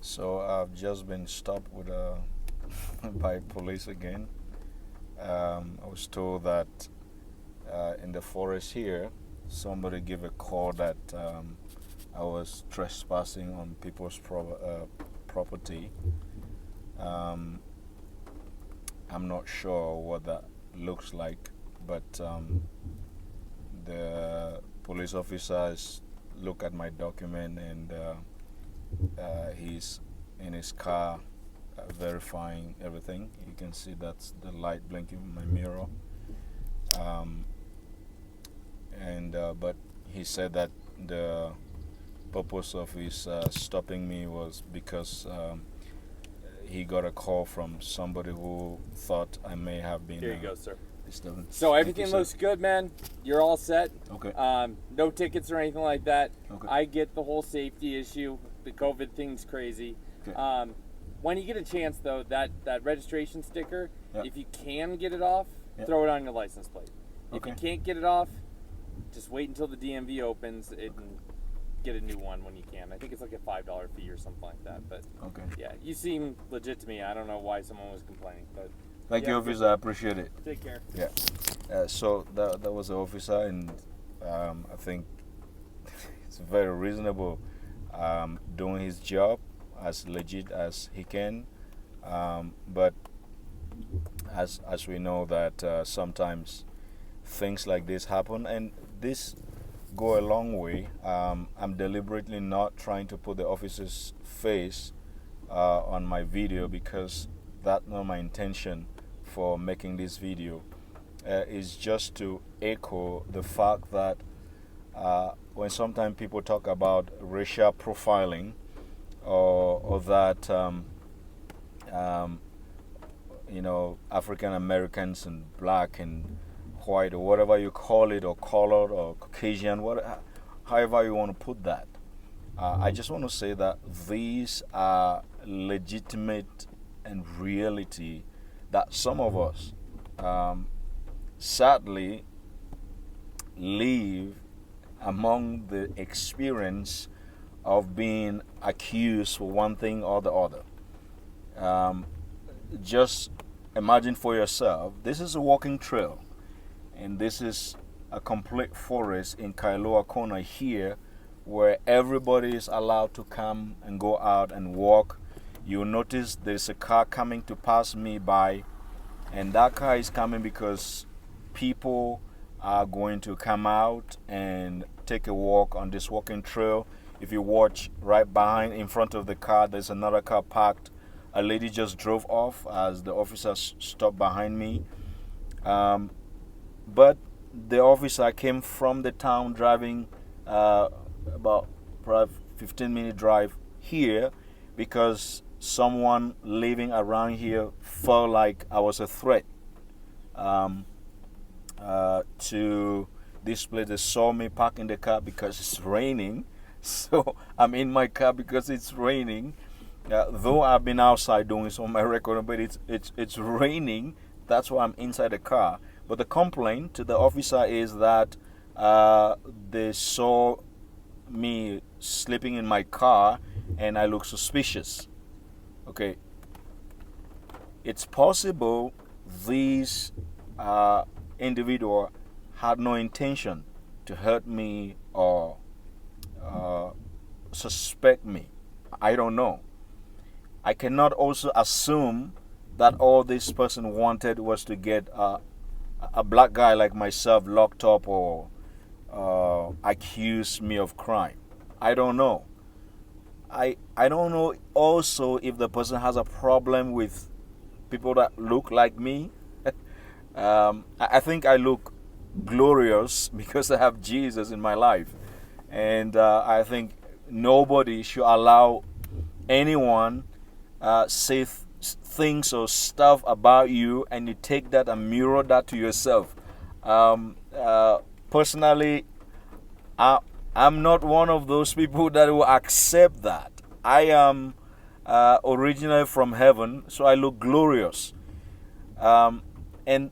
So I've just been stopped with by police again. I was told that in the forest here, somebody gave a call that I was trespassing on people's property. Um, I'm not sure what that looks like, but the police officers look at my document and he's in his car verifying everything. You can see that's the light blinking in my mirror. Um, and but he said that the purpose of his stopping me was because he got a call from somebody who thought I may have been. Here you go, sir. Disturbing. So Thank everything you, sir. looks good, man. You're all set. Okay. No tickets or anything like that. Okay. I get the whole safety issue. The COVID thing's crazy. Okay. When you get a chance, though, that registration sticker, Yeah. if you can get it off, Yeah. throw it on your license plate. If Okay. you can't get it off, just wait until the DMV opens and get a new one when you can. I think it's like a $5 fee or something like that. But Okay. yeah, you seem legit to me. I don't know why someone was complaining, but Thank Yeah, you, good. officer. I appreciate it. take care. Yeah. So that was the officer, and I think it's very reasonable, doing his job as legit as he can. But as we know that sometimes things like this happen, and this go a long way. I'm deliberately not trying to put the officer's face on my video because that's not my intention for making this video. Is just to echo the fact that when sometimes people talk about racial profiling or that African Americans and black and white or whatever you call it, or colored or Caucasian, however you want to put that, I just want to say that these are legitimate and reality that some of us sadly live among the experience of being accused for one thing or the other. Just imagine for yourself, this is a walking trail, and this is a complete forest in Kailua Kona here, where everybody is allowed to come and go out and walk. You'll notice there's a car coming to pass me by, and that car is coming because people are going to come out and take a walk on this walking trail. If you watch right behind, in front of the car, there's another car parked. A lady just drove off as the officer stopped behind me. But the officer came from the town driving about probably 15-minute drive here because someone living around here felt like I was a threat to this place. They saw me park in the car because it's raining. So I'm in my car because it's raining. Though I've been outside doing some of my recording, but it's raining. That's why I'm inside the car. But the complaint to the officer is that they saw me sleeping in my car and I look suspicious. Okay. It's possible these individual had no intention to hurt me or suspect me. I don't know. I cannot also assume that all this person wanted was to get a black guy like myself locked up or accuse me of crime. I don't know. I don't know also if the person has a problem with people that look like me. I think I look glorious because I have Jesus in my life. And I think nobody should allow anyone say things or stuff about you and you take that and mirror that to yourself. Personally, I'm not one of those people that will accept that. I am originally from heaven, so I look glorious. And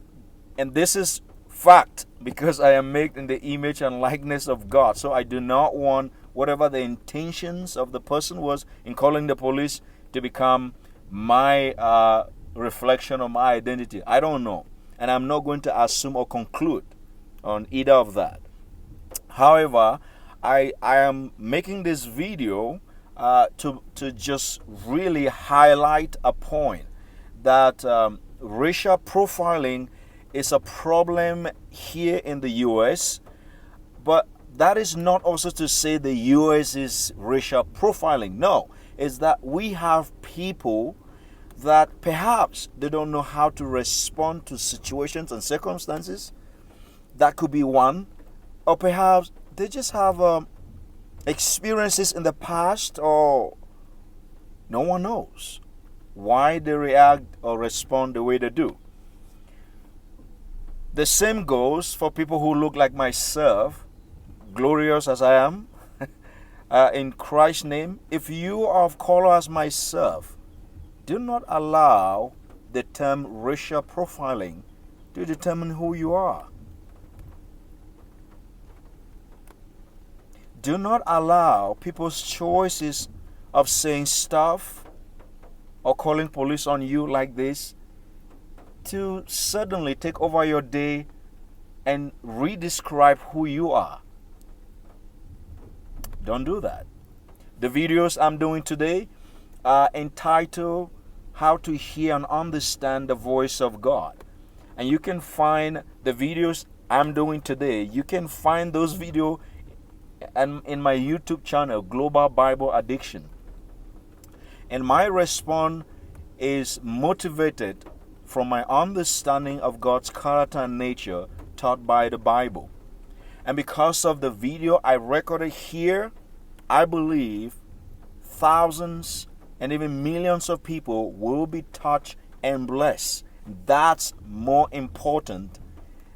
this is fact because I am made in the image and likeness of God. So I do not want whatever the intentions of the person was in calling the police to become my reflection of my identity. I don't know. And I'm not going to assume or conclude on either of that. However, I am making this video to just really highlight a point that racial profiling is a problem here in the US, but that is not also to say the US is racial profiling. No, it's that we have people that perhaps they don't know how to respond to situations and circumstances. That could be one. Or perhaps they just have experiences in the past, or no one knows why they react or respond the way they do. The same goes for people who look like myself, glorious as I am, in Christ's name. If you are of color as myself, do not allow the term racial profiling to determine who you are. Do not allow people's choices of saying stuff or calling police on you like this to suddenly take over your day and redescribe who you are. Don't do that. The videos I'm doing today are entitled How to Hear and Understand the Voice of God. And you can find the videos I'm doing today. You can find those videos in my YouTube channel, Global Bible Addiction. And my response is motivated from my understanding of God's character and nature taught by the Bible. And because of the video I recorded here, I believe thousands and even millions of people will be touched and blessed. That's more important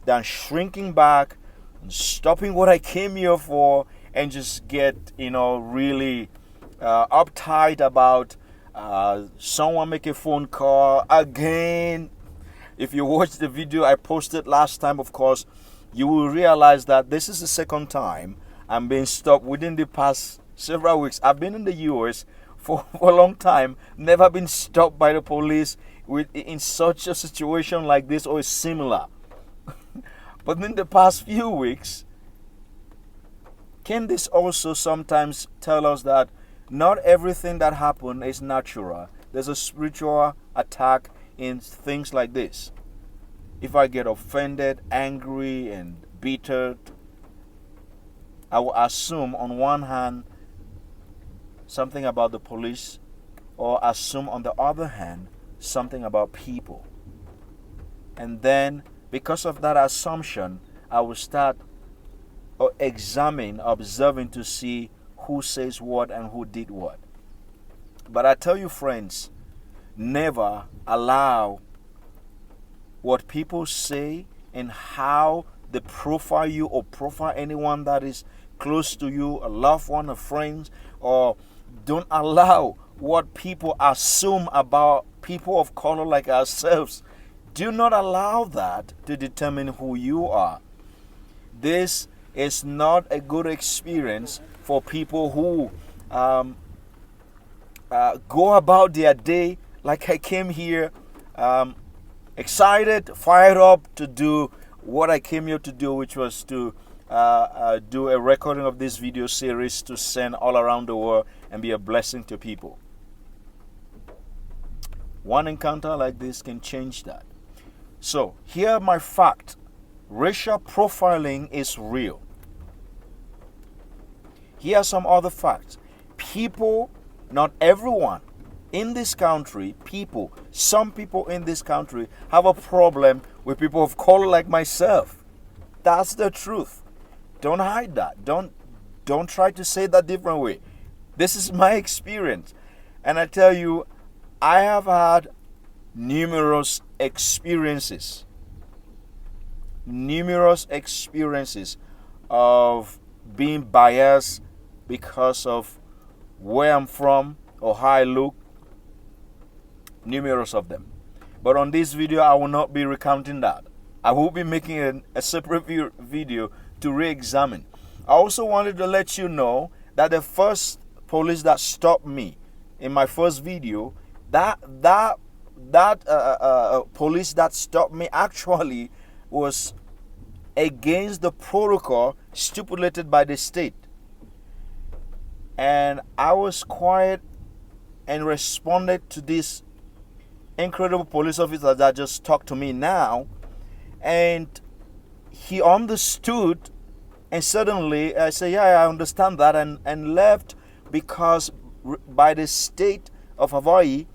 than shrinking back and stopping what I came here for and just get, really uptight about someone make a phone call again. If you watch the video I posted last time, of course, you will realize that this is the second time I'm being stopped within the past several weeks. I've been in the US for a long time, never been stopped by the police in such a situation like this or similar. But in the past few weeks, can this also sometimes tell us that not everything that happens is natural? There's a spiritual attack in things like this. If I get offended, angry, and bitter, I will assume on one hand something about the police, or assume on the other hand something about people. And then because of that assumption, I will start observing to see who says what and who did what. But I tell you, friends, never allow what people say and how they profile you or profile anyone that is close to you, a loved one, a friend, or don't allow what people assume about people of color like ourselves. Do not allow that to determine who you are. This is not a good experience for people who go about their day like I came here excited, fired up to do what I came here to do, which was to do a recording of this video series to send all around the world and be a blessing to people. One encounter like this can change that. So, here are my facts. Racial profiling is real. Here are some other facts. People, not everyone in this country, some people in this country have a problem with people of color like myself. That's the truth. Don't hide that. Don't try to say that different way. This is my experience. And I tell you, I have had numerous experiences of being biased because of where I'm from or how I look. Numerous of them. But on this video, I will not be recounting that. I will be making a separate video to re-examine. I also wanted to let you know that the first police that stopped me in my first video, that police that stopped me actually was against the protocol stipulated by the state. And I was quiet and responded to this incredible police officer that just talked to me now, and he understood. And suddenly I say, yeah, I understand that, and left, because by the state of Hawaii,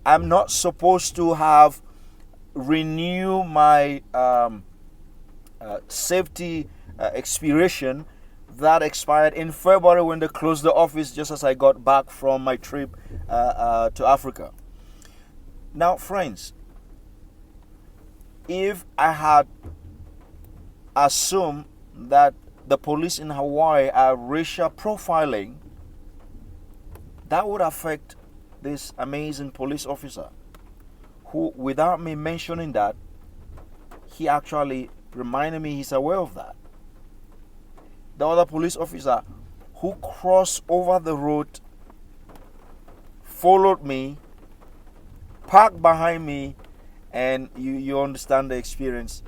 I'm not supposed to have renew my safety expiration that expired in February when they closed the office just as I got back from my trip to Africa. Now, friends, if I had assumed that the police in Hawaii are racial profiling, that would affect this amazing police officer who, without me mentioning that, he actually reminded me he's aware of that. The other police officer who crossed over the road, followed me, parked behind me, and you understand the experience,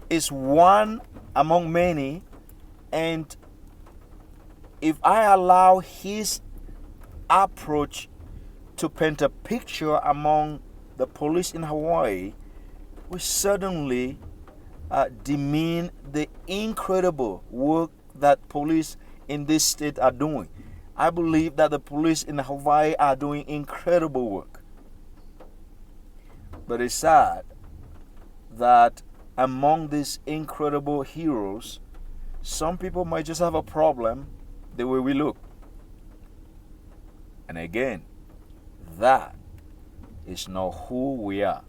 is one among many. And if I allow his approach to paint a picture among the police in Hawaii, we certainly demean the incredible work that police in this state are doing. I believe that the police in Hawaii are doing incredible work. But it's sad that among these incredible heroes, some people might just have a problem the way we look. And again, that is not who we are.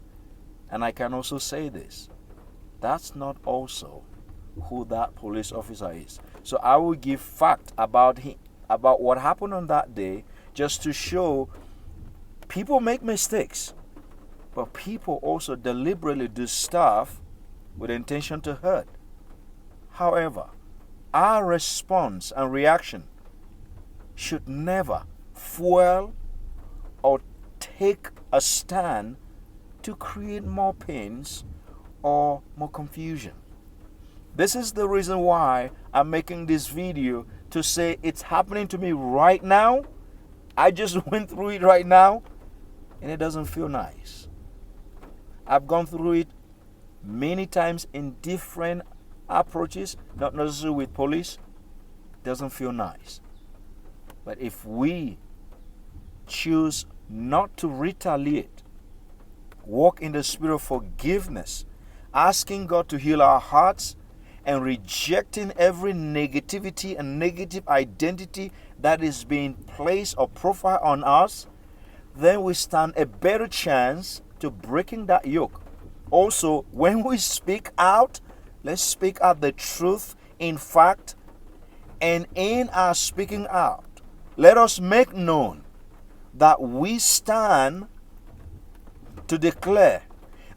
And I can also say this, that's not also who that police officer is. So I will give fact about him, about what happened on that day, just to show people make mistakes, but people also deliberately do stuff with intention to hurt. However, our response and reaction should never fuel or take a stand to create more pains or more confusion. This is the reason why I'm making this video, to say it's happening to me right now. I just went through it right now, and it doesn't feel nice. I've gone through it many times in different approaches, not necessarily with police. It doesn't feel nice. But if we choose not to retaliate, walk in the spirit of forgiveness, asking God to heal our hearts, and rejecting every negativity and negative identity that is being placed or profiled on us, then we stand a better chance to breaking that yoke. Also, when we speak out, let's speak out the truth in fact, and in our speaking out, let us make known that we stand to declare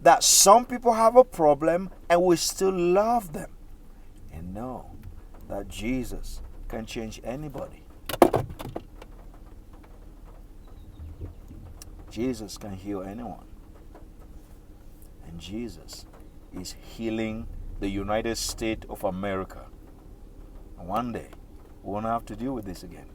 that some people have a problem and we still love them, and know that Jesus can change anybody. Jesus can heal anyone. And Jesus is healing the United States of America. And one day, we won't have to deal with this again.